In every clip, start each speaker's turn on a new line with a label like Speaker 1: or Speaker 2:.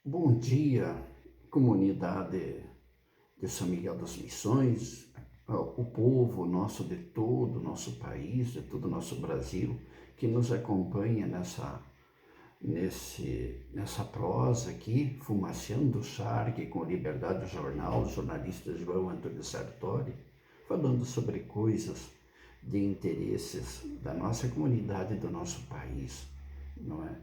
Speaker 1: Bom dia, comunidade de São Miguel das Missões, o povo nosso de todo o nosso país, de todo o nosso Brasil, que nos acompanha nessa prosa aqui, Fumaciando o Charque com Liberdade Jornal, o jornalista João Antônio Sartori, falando sobre coisas de interesses da nossa comunidade e do nosso país, não é?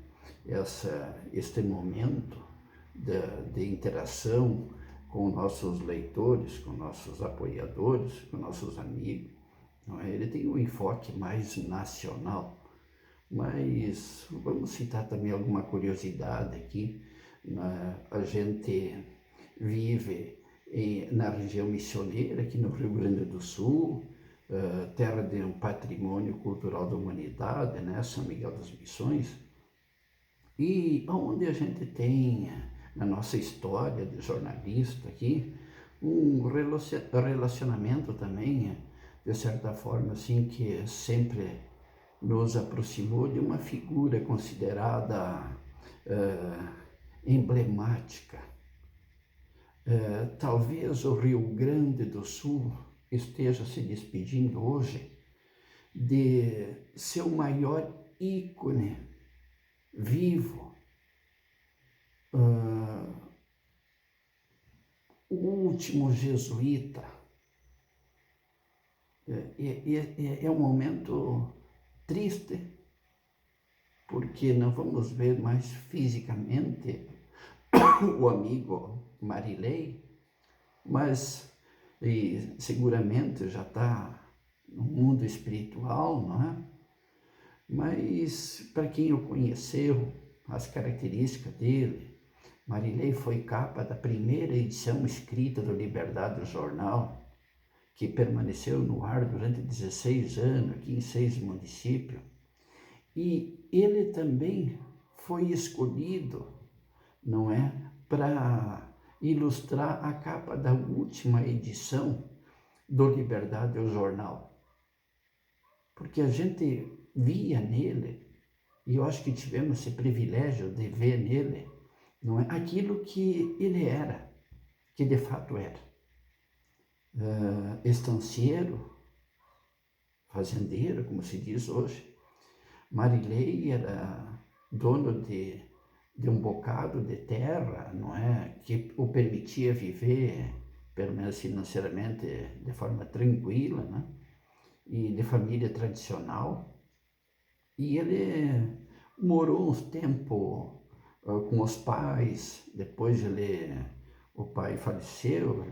Speaker 1: Este momento de interação com nossos leitores, com nossos apoiadores, com nossos amigos, não é? Ele tem um enfoque mais nacional, mas vamos citar também alguma curiosidade aqui. A gente vive na região missioneira, aqui no Rio Grande do Sul, terra de um patrimônio cultural da humanidade, né? São Miguel das Missões, e onde a gente tem, na nossa história de jornalista aqui, um relacionamento também, de certa forma, assim, que sempre nos aproximou de uma figura considerada emblemática. Talvez o Rio Grande do Sul esteja se despedindo hoje de seu maior ícone vivo, o último jesuíta. É um momento triste, porque não vamos ver mais fisicamente o amigo Marilei, mas seguramente já está no mundo espiritual, não é? Mas para quem o conheceu, as características dele, Marilei foi capa da primeira edição escrita do Liberdade Jornal, que permaneceu no ar durante 16 anos aqui em 6 municípios. E ele também foi escolhido, não é, para ilustrar a capa da última edição do Liberdade Jornal. Porque a gente via nele, e eu acho que tivemos esse privilégio de ver nele, não é, aquilo que ele era, que de fato era. Estancieiro, fazendeiro, como se diz hoje. Marilei era dono de um bocado de terra, não é, que o permitia viver, pelo menos financeiramente, de forma tranquila, né? E de família tradicional. E ele morou uns tempos com os pais, depois o pai faleceu,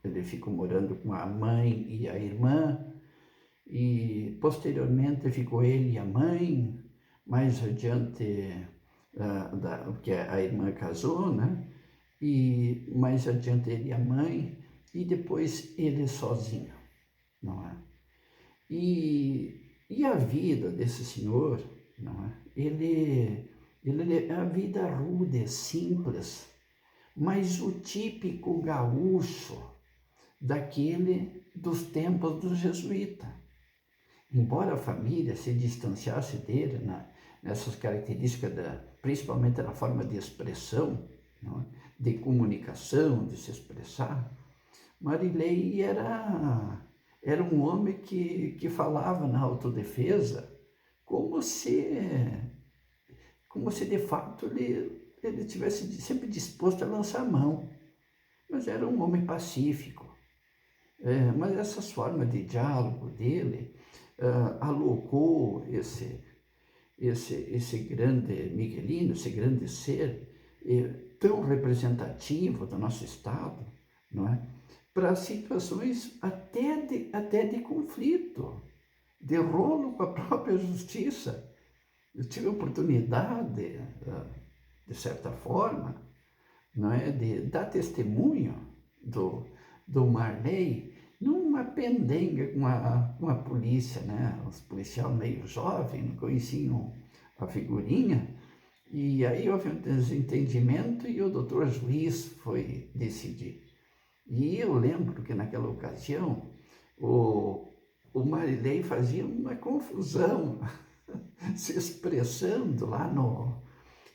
Speaker 1: ele ficou morando com a mãe e a irmã, e posteriormente ficou ele e a mãe, mais adiante, porque a irmã casou, né? E mais adiante ele e a mãe, e depois ele sozinho, não é? E a vida desse senhor, não é? Ele é a vida rude, simples, mas o típico gaúcho daquele dos tempos do jesuíta. Embora a família se distanciasse dele nessas características, principalmente na forma de expressão, não é? De comunicação, de se expressar, Marilei era um homem que falava na autodefesa como se de fato ele tivesse sempre disposto a lançar mão. Mas era um homem pacífico. Mas essas formas de diálogo dele alocou esse grande Miguelino, esse grande ser tão representativo do nosso Estado, não é? Para situações até de conflito, de rolo com a própria justiça. Eu tive a oportunidade, de certa forma, não é, de dar testemunho do Marley numa pendenga com a polícia, né? Os policiais meio jovens, não conheciam a figurinha, e aí houve um desentendimento e o doutor juiz foi decidir. E eu lembro que naquela ocasião o Marilei fazia uma confusão se expressando lá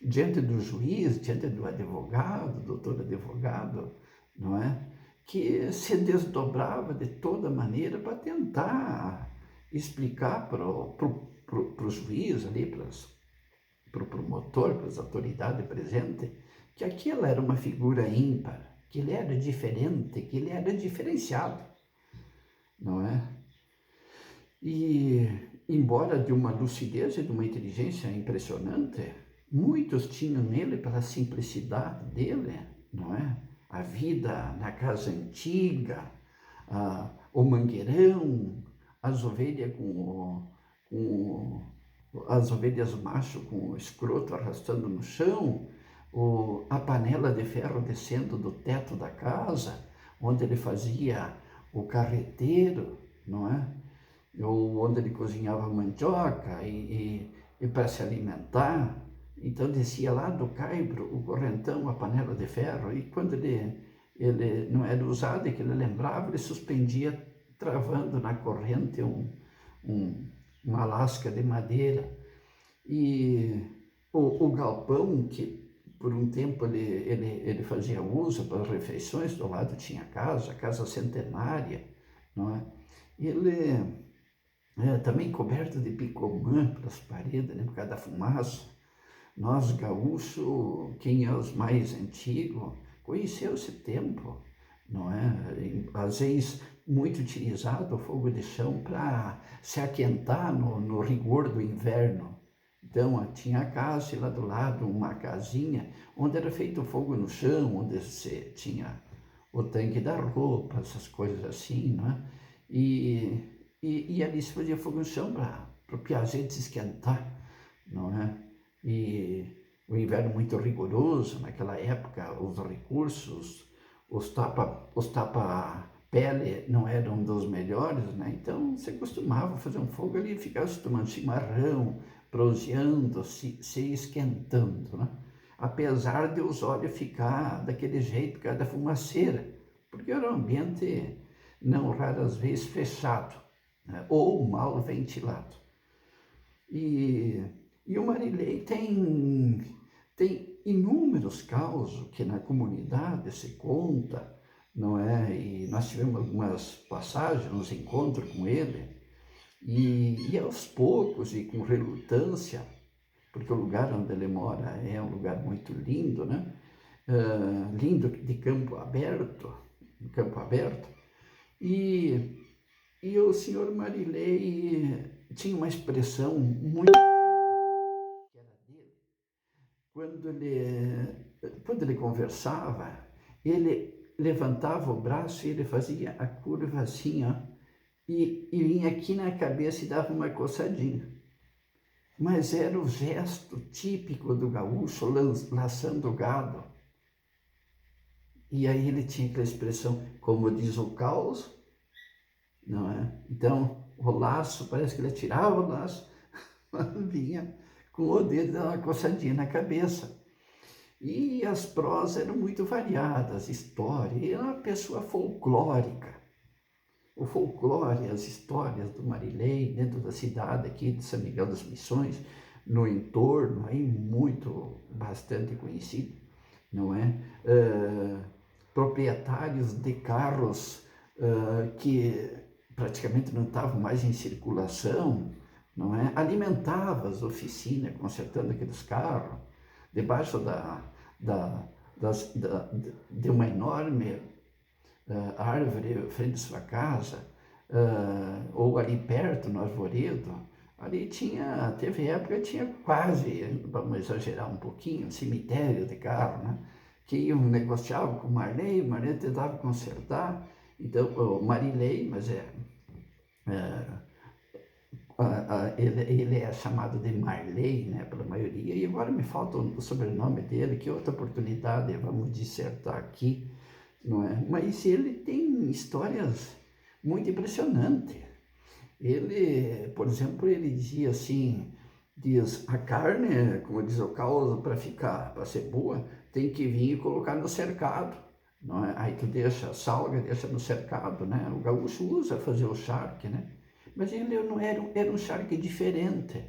Speaker 1: diante do juiz, diante do advogado, doutor advogado, não é? Que se desdobrava de toda maneira para tentar explicar para o juiz ali, para o promotor, para as autoridades presentes, que aquela era uma figura ímpar, que ele era diferente, que ele era diferenciado, não é? E, embora de uma lucidez e de uma inteligência impressionante, muitos tinham nele, pela simplicidade dele, não é? A vida na casa antiga, o mangueirão, as ovelhas as ovelhas macho com o escroto arrastando no chão, a panela de ferro descendo do teto da casa, onde ele fazia o carreteiro, não é? Ou onde ele cozinhava mandioca e para se alimentar. Então descia lá do caibro o correntão, a panela de ferro, e quando ele não era usado, que ele lembrava, ele suspendia travando na corrente uma lasca de madeira. E o galpão, que por um tempo ele fazia uso para as refeições, do lado tinha a casa centenária, não é? Ele também coberto de picomã pelas paredes, né, por causa da fumaça. Nós, gaúchos, quem é os mais antigos, conheceu esse tempo, não é? Às vezes, muito utilizado o fogo de chão para se aquentar no rigor do inverno. Então, tinha a casa e lá do lado uma casinha onde era feito fogo no chão, onde se tinha o tanque da roupa, essas coisas assim, não é? E ali se fazia fogo no chão para o piazeiro se esquentar, não é? E o inverno muito rigoroso, naquela época, os recursos, os tapa-pele não eram dos melhores, né? Então você costumava fazer um fogo ali e ficava tomando chimarrão, proseando, se esquentando, né? Apesar de os olhos ficar daquele jeito por causa da fumaceira, porque era um ambiente não raras vezes fechado, né? Ou mal ventilado. E o Marilei tem inúmeros causos que na comunidade se conta, não é? E nós tivemos algumas passagens, uns encontros com ele, e aos poucos e com relutância, porque o lugar onde ele mora é um lugar muito lindo, né? Lindo de campo aberto, e o senhor Marilei tinha uma expressão muito que era dele. Quando ele conversava, ele levantava o braço e ele fazia a curva assim, ó, e vinha aqui na cabeça e dava uma coçadinha. Mas era o gesto típico do gaúcho laçando o gado. E aí ele tinha aquela expressão, como diz o caos, não é? Então, o laço, parece que ele tirava o laço, vinha com o dedo dando uma coçadinha na cabeça. E as prosas eram muito variadas, história, ele era uma pessoa folclórica. O folclore, as histórias do Marilei, dentro da cidade aqui de São Miguel das Missões, no entorno, aí bastante conhecido, não é? Proprietários de carros que praticamente não estavam mais em circulação, não é? Alimentava as oficinas, consertando aqueles carros, debaixo de uma enorme árvore frente à sua casa, ou ali perto, no arvoredo. Ali teve época, tinha quase, vamos exagerar um pouquinho, um cemitério de carro, né? Que iam negociar com o Marley tentava consertar. Então, o Marilei, mas ele é chamado de Marley, né, pela maioria, e agora me falta o sobrenome dele, que outra oportunidade vamos dissertar aqui, não é? Mas ele tem histórias muito impressionantes. Ele, por exemplo, ele dizia assim, a carne, como diz o Caos, para ser boa, tem que vir e colocar no cercado, não é? Aí tu deixa a salga, deixa no cercado, né? O gaúcho usa fazer o charque, né? Mas ele não era um charque diferente,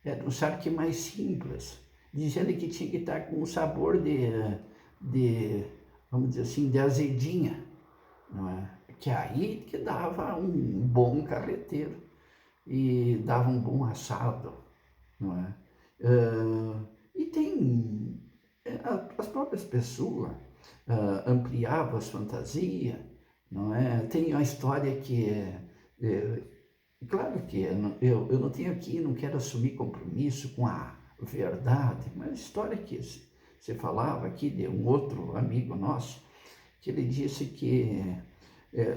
Speaker 1: era um charque mais simples. dizendo que tinha que estar com um sabor de vamos dizer assim, de azedinha, não é? Que aí que dava um bom carreteiro e dava um bom assado, não é? E tem as próprias pessoas ampliavam as fantasias, não é? Tem a história que é claro que eu não tenho aqui, não quero assumir compromisso com a verdade, mas a história que você falava aqui de um outro amigo nosso, que ele disse que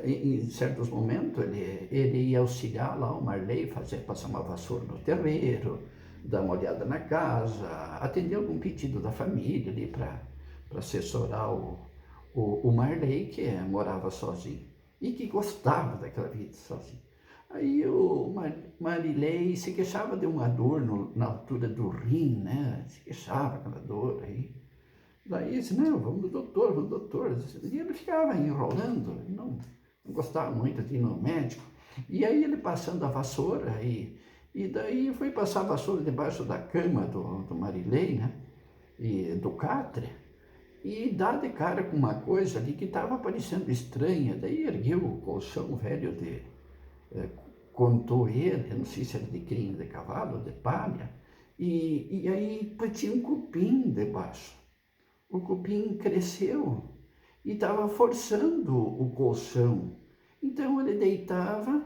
Speaker 1: em certos momentos ele ia auxiliar lá o Marley, passar uma vassoura no terreiro, dar uma olhada na casa, atender algum pedido da família ali para assessorar o Marley, que morava sozinho e que gostava daquela vida sozinho. Aí o Marilei se queixava de uma dor na altura do rim, né? Se queixava aquela dor aí. Daí disse, não, vamos no doutor, vamos no doutor. E ele ficava enrolando, não gostava muito de ir no médico. E aí ele passando a vassoura, e daí foi passar a vassoura debaixo da cama do Marilei, né? E do catre. E dá de cara com uma coisa ali que estava parecendo estranha. Daí ergueu o colchão velho contou ele, eu não sei se era de crina de cavalo ou de palha, e aí tinha um cupim debaixo. O cupim cresceu e estava forçando o colchão. Então ele deitava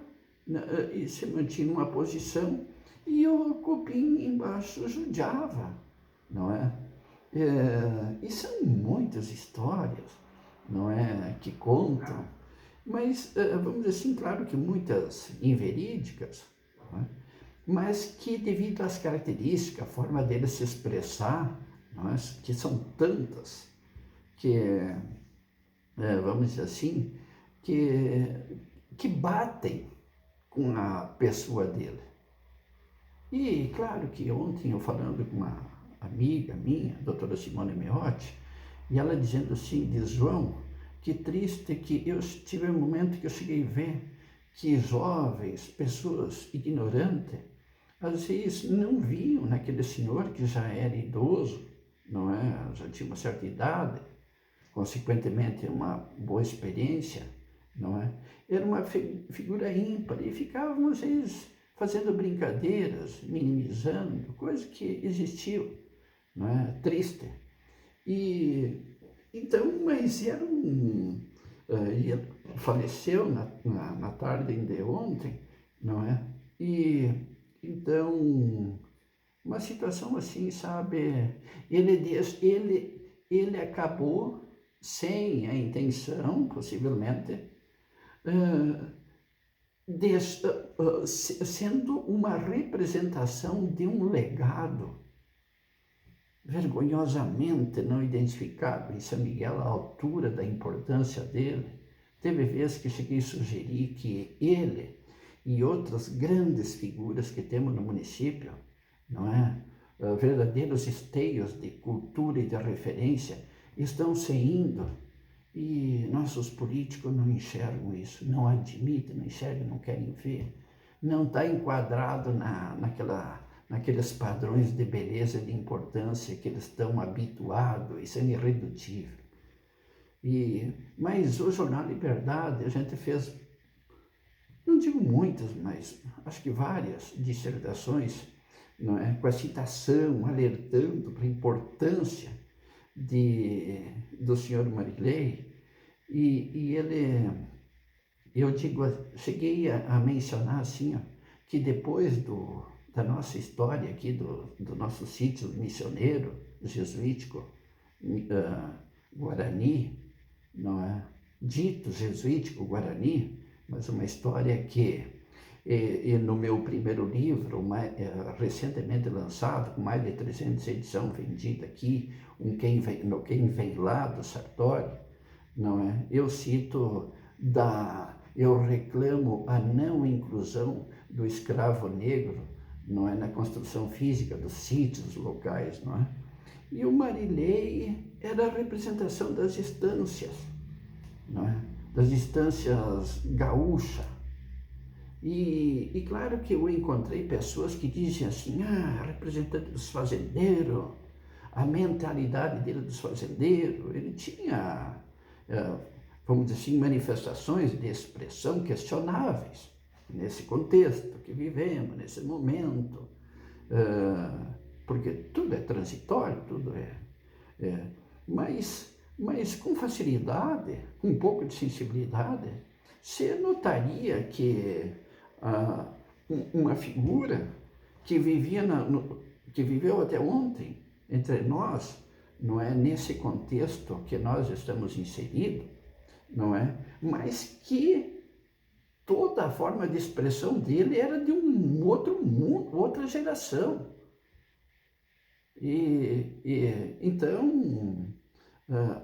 Speaker 1: e se mantinha numa posição e o cupim embaixo judiava, não é? E são muitas histórias, não é, que contam, mas vamos dizer assim, claro que muitas inverídicas, não é? Mas que devido às características, a forma dele se expressar, não é? Que são tantas, que vamos dizer assim, que batem com a pessoa dele. E claro que ontem eu falando com uma amiga minha, a doutora Simone Meotti, e ela dizendo assim, diz, João, que triste que eu tive um momento que eu cheguei a ver que jovens, pessoas ignorantes, às vezes não viam naquele senhor que já era idoso, não é? Já tinha uma certa idade, consequentemente uma boa experiência, não é? Era uma figura ímpar e ficavam às vezes fazendo brincadeiras, minimizando, coisas que existiam, não é? Triste. E então, mas era faleceu na tarde de ontem, não é? E então, uma situação assim, sabe? Ele acabou sem a intenção, possivelmente, sendo uma representação de um legado vergonhosamente não identificado em São Miguel à altura da importância dele. Teve vezes que cheguei a sugerir que ele e outras grandes figuras que temos no município, não é? Verdadeiros esteios de cultura e de referência, estão se indo e nossos políticos não enxergam isso, não admitem, não enxergam, não querem ver. Não está enquadrado naqueles padrões de beleza e de importância que eles estão habituados, isso é irredutível. Mas o Jornal Liberdade, a gente fez, não digo muitas, mas acho que várias dissertações, não é? Com a citação, alertando para a importância do senhor Marilei, e ele, eu digo, cheguei a mencionar assim, ó, que depois da nossa história aqui, do nosso sítio missioneiro, jesuítico, Guarani, não é? Dito jesuítico Guarani, mas uma história que, no meu primeiro livro, recentemente lançado, com mais de 300 edições vendidas aqui, Quem Vem Lá, do Sartori, não é? Eu cito, eu reclamo a não inclusão do escravo negro, não é, na construção física dos sítios locais, não é? E o Marilei era a representação das estâncias, não é? Das estâncias gaúchas. E claro que eu encontrei pessoas que dizem assim, representante dos fazendeiros, a mentalidade dele dos fazendeiros, ele tinha, vamos dizer assim, manifestações de expressão questionáveis nesse contexto que vivemos, nesse momento, porque tudo é transitório, tudo mas com facilidade, com um pouco de sensibilidade, você notaria que uma figura que que viveu até ontem entre nós, não é, nesse contexto que nós estamos inseridos, não é, mas que toda a forma de expressão dele era de um outro mundo, outra geração. Então,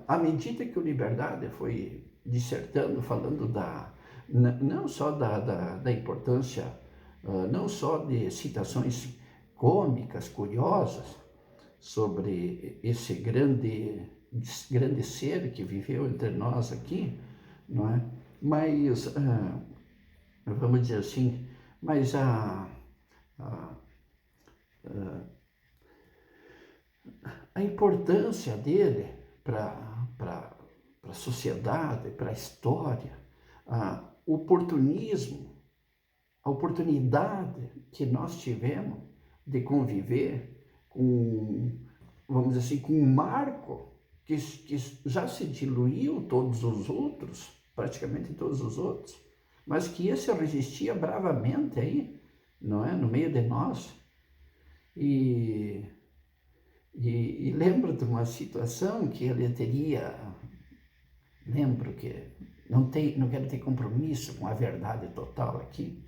Speaker 1: à medida que o Liberdade foi dissertando, falando não só da importância, não só de citações cômicas, curiosas, sobre esse grande ser que viveu entre nós aqui, não é? Mas, vamos dizer assim, mas a importância dele para a sociedade, para a história, o oportunismo, a oportunidade que nós tivemos de conviver com, vamos dizer assim, com um marco que já se diluiu todos os outros, praticamente todos os outros, mas que esse resistia bravamente aí, não é? No meio de nós. E lembro de uma situação que ele teria, lembro que não quero ter compromisso com a verdade total aqui,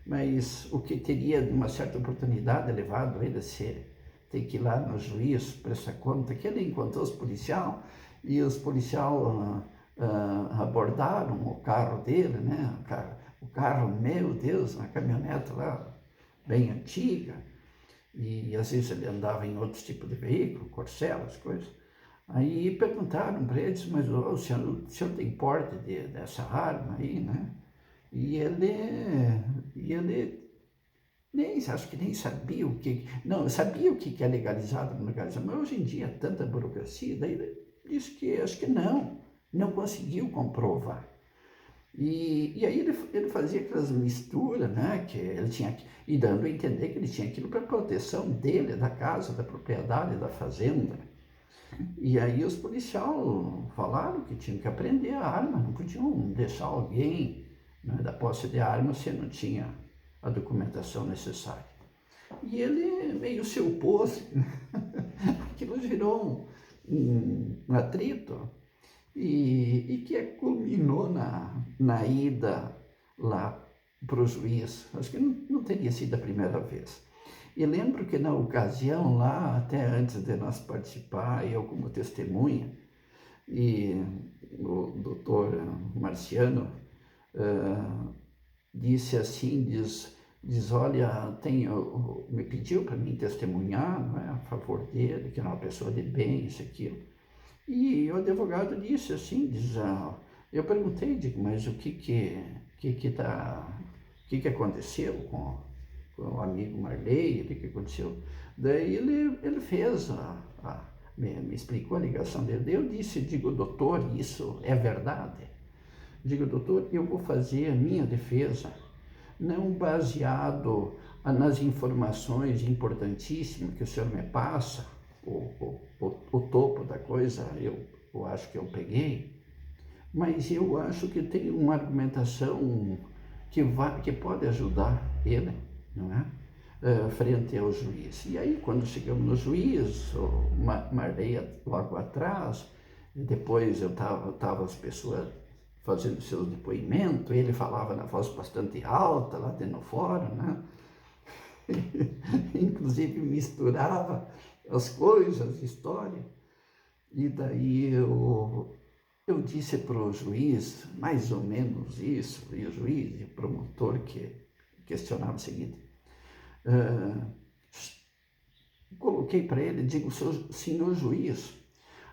Speaker 1: mas o que teria, de uma certa oportunidade, levado ele a ter que ir lá no juiz prestar conta, que ele encontrou os policiais, e os policiais abordaram o carro dele, né? O carro, meu Deus, uma caminhonete lá, bem antiga, e às vezes ele andava em outros tipos de veículo, Corcelas, coisas. Aí perguntaram para eles, mas o senhor tem porte dessa arma aí, né? E ele acho que nem sabia não, sabia o que é legalizado, não legalizado, mas hoje em dia tanta burocracia, daí ele disse que acho que não conseguiu comprovar. E aí ele fazia aquelas misturas, né, que ele tinha, e dando a entender que ele tinha aquilo para proteção dele, da casa, da propriedade, da fazenda. E aí os policiais falaram que tinham que apreender a arma, não podiam deixar alguém, né, da posse de arma se não tinha a documentação necessária. E ele meio se opôs, aquilo gerou um atrito, e que culminou na ida lá para o juiz. Acho que não teria sido a primeira vez. E lembro que na ocasião lá, até antes de nós participar, eu como testemunha, e o doutor Marciano disse assim, olha, me pediu para mim testemunhar, não é, a favor dele, que era uma pessoa de bem, isso, aquilo. E o advogado disse assim, eu perguntei, digo, mas o que aconteceu com o amigo Marley, o que aconteceu? Daí ele fez, me explicou a ligação dele. Daí eu disse, digo, doutor, isso é verdade? Digo, doutor, eu vou fazer a minha defesa, não baseado nas informações importantíssimas que o senhor me passa, o topo da coisa eu acho que eu peguei, mas eu acho que tem uma argumentação que pode ajudar ele, não é? Frente ao juiz. E aí, quando chegamos no juiz, o Marley logo atrás, e depois tava as pessoas fazendo seus depoimentos, ele falava na voz bastante alta lá dentro do fórum, né? Inclusive misturava as coisas, as histórias. E daí eu disse para o juiz mais ou menos isso, e o juiz e o promotor que questionava o seguinte, coloquei para ele, digo, senhor juiz,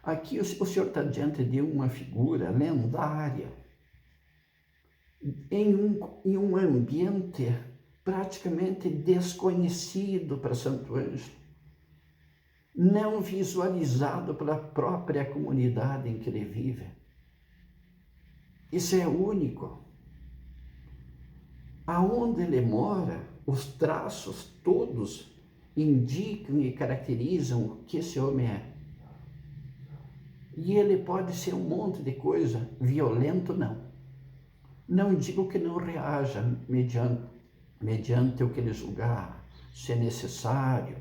Speaker 1: aqui o senhor está diante de uma figura lendária, em um ambiente praticamente desconhecido para Santo Ângelo. não visualizado pela própria comunidade em que ele vive. Isso é único. Aonde ele mora, os traços todos indicam e caracterizam o que esse homem é. E ele pode ser um monte de coisa, violento não. Não digo que não reaja mediante o que ele julgar ser necessário,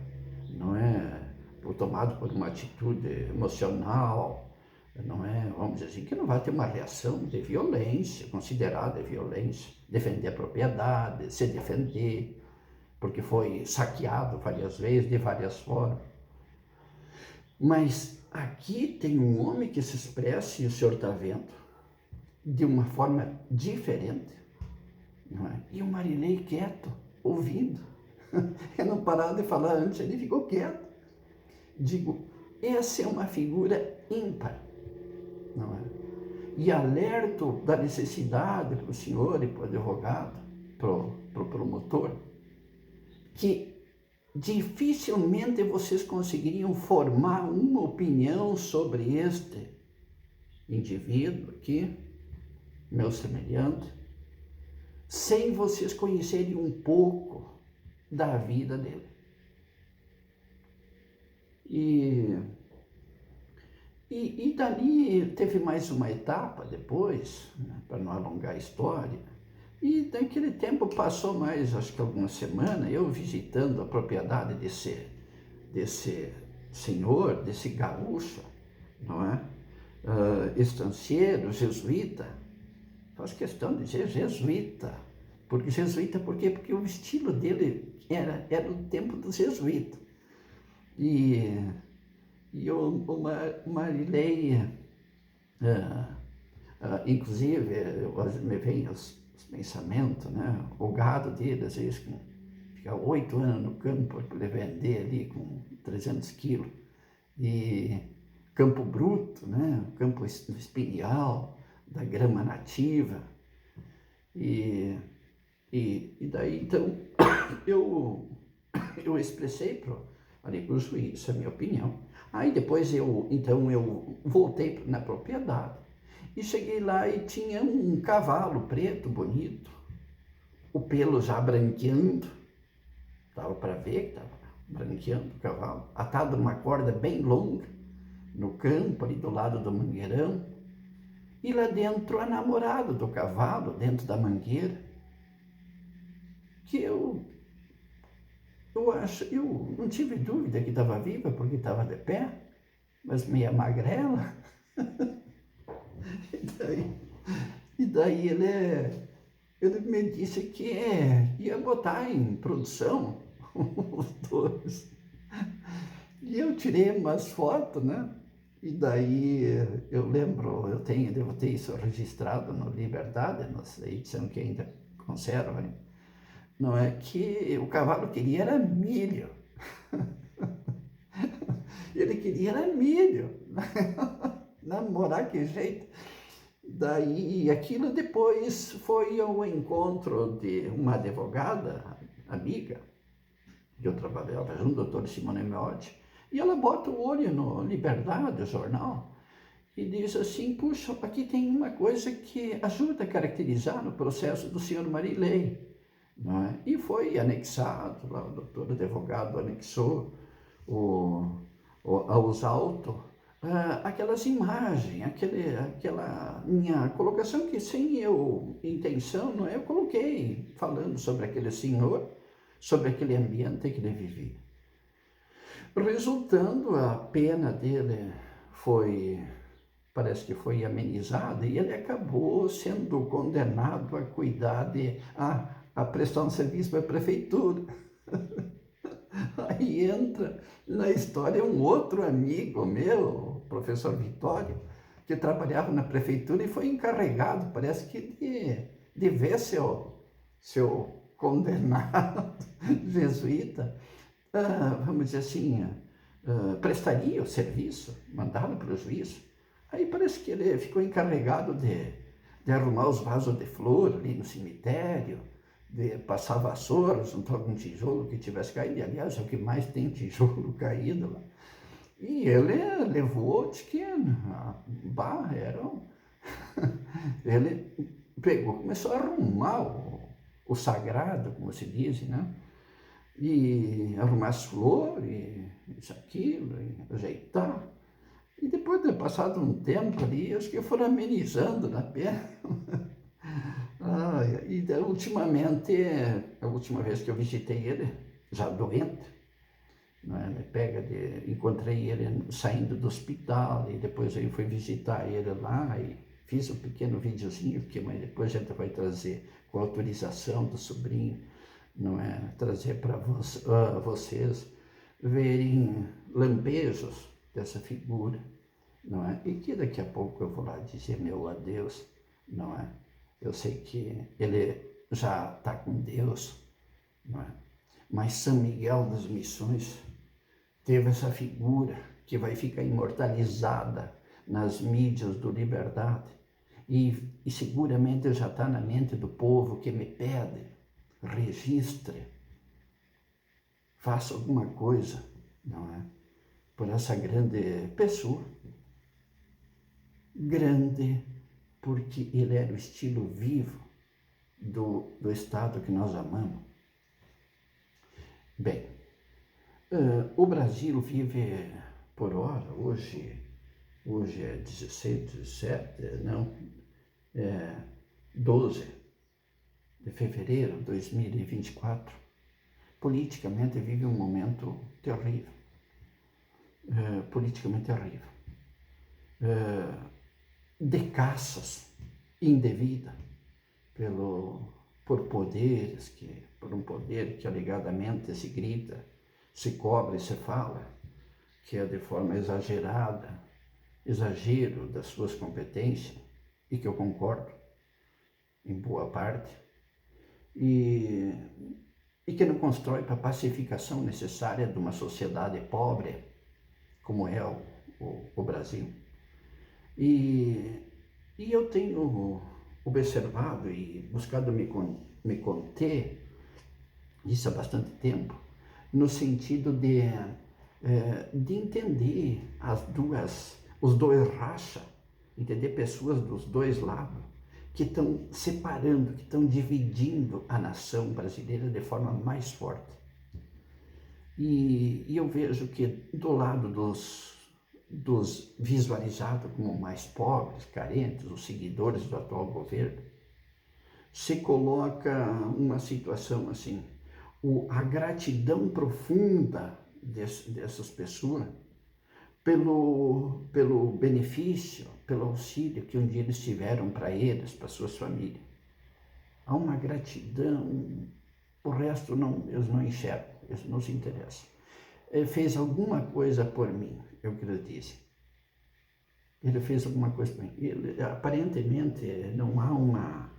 Speaker 1: não é? Ou tomado por uma atitude emocional, não é? Vamos dizer assim, que não vai ter uma reação de violência, considerada violência, defender a propriedade, se defender, porque foi saqueado várias vezes, de várias formas. Mas aqui tem um homem que se expressa, e o senhor está vendo, de uma forma diferente, não é? E o Marilei quieto, ouvindo. Eu não parava de falar antes, ele ficou quieto. Digo, essa é uma figura ímpar, não é? E alerto da necessidade para o senhor e para o advogado, para o promotor, que dificilmente vocês conseguiriam formar uma opinião sobre este indivíduo aqui, meu semelhante, sem vocês conhecerem um pouco da vida dele. E dali teve mais uma etapa depois, né, para não alongar a história, e daquele tempo passou mais, acho que algumas semanas, eu visitando a propriedade desse senhor, desse gaúcho, não é? Estancieiro, jesuíta. Faço questão de dizer jesuíta. Porque jesuíta, por quê? Porque o estilo dele era o tempo dos jesuítas. E o Marilei, inclusive, me vem os pensamentos, né? O gado dele, às vezes, fica 8 anos no campo para ele vender ali com 300 quilos. E campo bruto, né? Campo espinhal, da grama nativa. E daí, então, eu expressei ali para o juiz, essa é a minha opinião. Aí depois eu voltei na propriedade e cheguei lá e tinha um cavalo preto, bonito, o pelo já branqueando, dava para ver que estava branqueando o cavalo, atado numa corda bem longa, no campo, ali do lado do mangueirão, e lá dentro a namorada do cavalo, dentro da mangueira, que eu não tive dúvida que estava viva, porque estava de pé, mas meia magrela. E daí ele me disse que ia botar em produção os dois. E eu tirei umas fotos, né? E daí eu lembro, devo ter isso registrado no Liberdade, nossa edição que ainda conserva, hein? Não é que o cavalo queria era milho. Ele queria era milho. Namorar, que jeito. Daí aquilo depois foi ao encontro de uma advogada, amiga, que eu trabalhava junto, a doutora Simone Meotti, e ela bota o olho no Liberdade, o jornal, e diz assim, puxa, aqui tem uma coisa que ajuda a caracterizar no processo do senhor Marilei. Não é? E foi anexado, lá o doutor advogado anexou aos autos aquelas imagens, aquela minha colocação que sem intenção, não é? Eu coloquei falando sobre aquele senhor, sobre aquele ambiente que ele vivia. Resultando, a pena dele parece que foi amenizada, e ele acabou sendo condenado a cuidar a prestar um serviço para a prefeitura. Aí entra na história um outro amigo meu, o professor Vitório, que trabalhava na prefeitura e foi encarregado, parece que de ver seu condenado jesuíta, vamos dizer assim, prestaria o serviço, mandado para o juiz. Aí parece que ele ficou encarregado de arrumar os vasos de flor ali no cemitério, de passar vassoura junto a algum tijolo que tivesse caído. E, aliás, é o que mais tem tijolo caído lá. E ele levou, diz que ele pegou, começou a arrumar o sagrado, como se diz, né? E arrumar as flores, isso, aquilo, e ajeitar. E depois de passado um tempo ali, acho que foram amenizando na pele. E ultimamente, a última vez que eu visitei ele, já doente, né? Encontrei ele saindo do hospital e depois eu fui visitar ele lá e fiz um pequeno videozinho, mas depois a gente vai trazer com autorização do sobrinho, não é? Trazer para vocês verem lampejos dessa figura, não é? E que daqui a pouco eu vou lá dizer meu adeus, não é? Eu sei que ele já está com Deus, não é? Mas São Miguel das Missões teve essa figura que vai ficar imortalizada nas mídias do Liberdade e seguramente já está na mente do povo que me pede, registre, faça alguma coisa, não é? Por essa grande pessoa, grande porque ele era o estilo vivo do Estado que nós amamos. Bem, o Brasil vive por hora, hoje é 16, 17, não, 12 de fevereiro de 2024, politicamente vive um momento terrível, politicamente terrível, de caças indevida por um poder que alegadamente se grita, se cobra e se fala, que é de forma exagerada, exagero das suas competências, e que eu concordo em boa parte, e que não constrói para a pacificação necessária de uma sociedade pobre, como é o Brasil. E eu tenho observado e buscado me conter, isso há bastante tempo, no sentido de entender os dois rachas, entender pessoas dos dois lados, que estão separando, que estão dividindo a nação brasileira de forma mais forte. E eu vejo que do lado dos visualizados como mais pobres, carentes, os seguidores do atual governo, se coloca uma situação assim, a gratidão profunda dessas pessoas pelo benefício, pelo auxílio que um dia eles tiveram para eles, para suas famílias. Há uma gratidão, o resto eles não enxergam, eles não se interessam. Ele fez alguma coisa por mim, é o que ele disse. Ele fez alguma coisa por mim. Aparentemente não há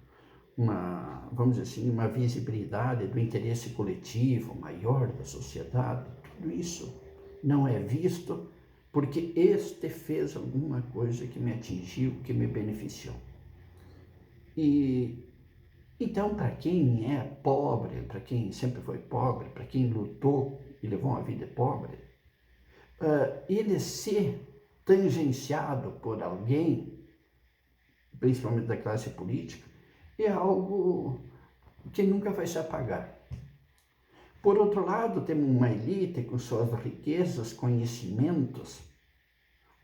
Speaker 1: vamos dizer assim, uma visibilidade do interesse coletivo maior da sociedade. Tudo isso não é visto porque este fez alguma coisa que me atingiu, que me beneficiou. E então, para quem é pobre, para quem sempre foi pobre, para quem lutou e levou uma vida pobre, ele ser tangenciado por alguém, principalmente da classe política, é algo que nunca vai se apagar. Por outro lado, temos uma elite com suas riquezas, conhecimentos,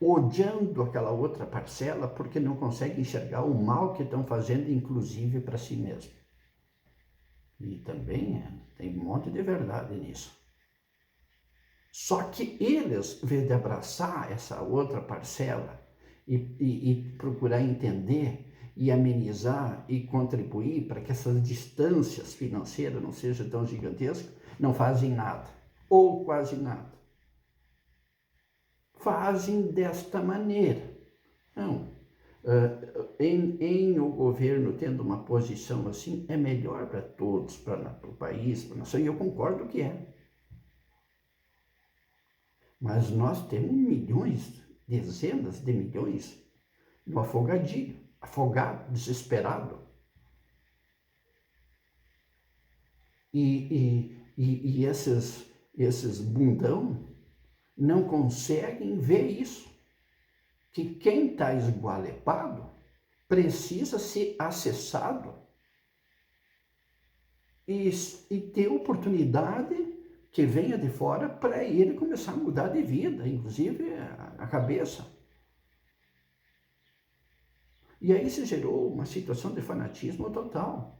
Speaker 1: odiando aquela outra parcela porque não consegue enxergar o mal que estão fazendo, inclusive para si mesmo. E também tem um monte de verdade nisso. Só que eles, em vez de abraçar essa outra parcela e procurar entender e amenizar e contribuir para que essas distâncias financeiras não sejam tão gigantescas, não fazem nada, ou quase nada. Fazem desta maneira. Não, em o governo tendo uma posição assim, é melhor para todos, para o país, para a nação, e eu concordo que é. Mas nós temos milhões, dezenas de milhões, no afogadilho, afogado, desesperado. E esses bundão não conseguem ver isso, que quem está esgualepado precisa ser acessado e ter oportunidade que venha de fora para ele começar a mudar de vida, inclusive a cabeça. E aí se gerou uma situação de fanatismo total.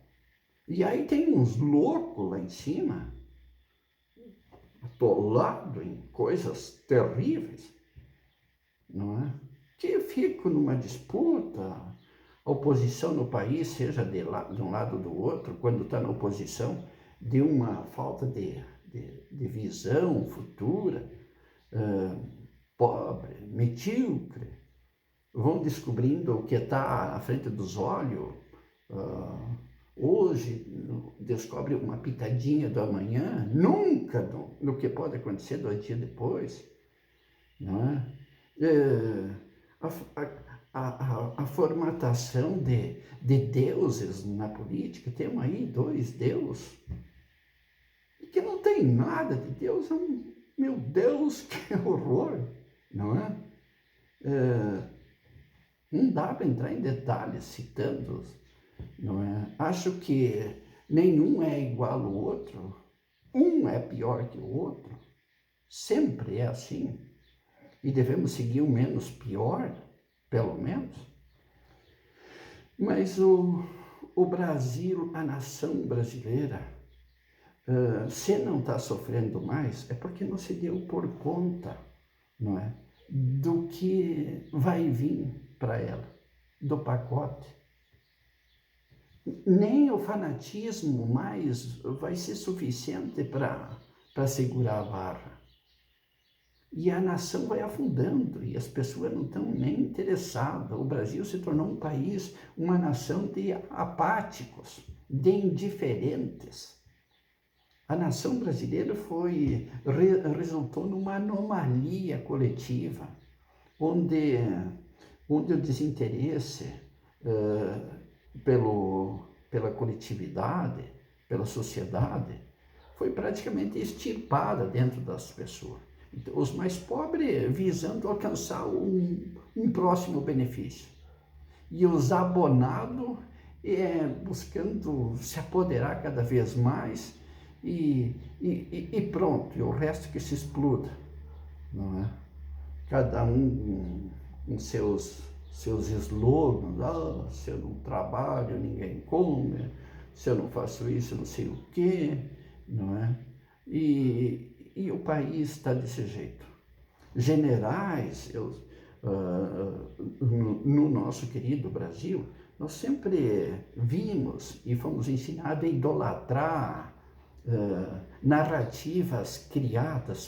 Speaker 1: E aí tem uns loucos lá em cima, atolado em coisas terríveis, não é? Que ficam numa disputa, a oposição no país, seja de um lado ou do outro, quando está na oposição, de uma falta de visão futura, pobre, medíocre, vão descobrindo o que está à frente dos olhos. Hoje descobre uma pitadinha do amanhã, nunca do que pode acontecer 2 dias depois, não é? A formatação de deuses na política, temos aí 2 deuses, e que não tem nada de Deus, meu Deus, que horror, não é? Não dá para entrar em detalhes citando, não é? Acho que nenhum é igual ao outro, um é pior que o outro, sempre é assim, e devemos seguir o menos pior, pelo menos. Mas o Brasil, a nação brasileira, se não está sofrendo mais, é porque não se deu por conta, não é? Do que vai vir para ela, do pacote. Nem o fanatismo mais vai ser suficiente para segurar a barra. E a nação vai afundando e as pessoas não estão nem interessadas. O Brasil se tornou um país, uma nação de apáticos, de indiferentes. A nação brasileira resultou numa anomalia coletiva, onde o desinteresse pela coletividade, pela sociedade, foi praticamente extirpada dentro das pessoas. Então, os mais pobres visando alcançar um próximo benefício. E os abonados buscando se apoderar cada vez mais e pronto, e o resto que se exploda, não é? Cada um com seus slogans, se eu não trabalho, ninguém come, se eu não faço isso, eu não sei o quê, não é? E o país está desse jeito. Generais, no nosso querido Brasil, nós sempre vimos e fomos ensinados a idolatrar narrativas criadas,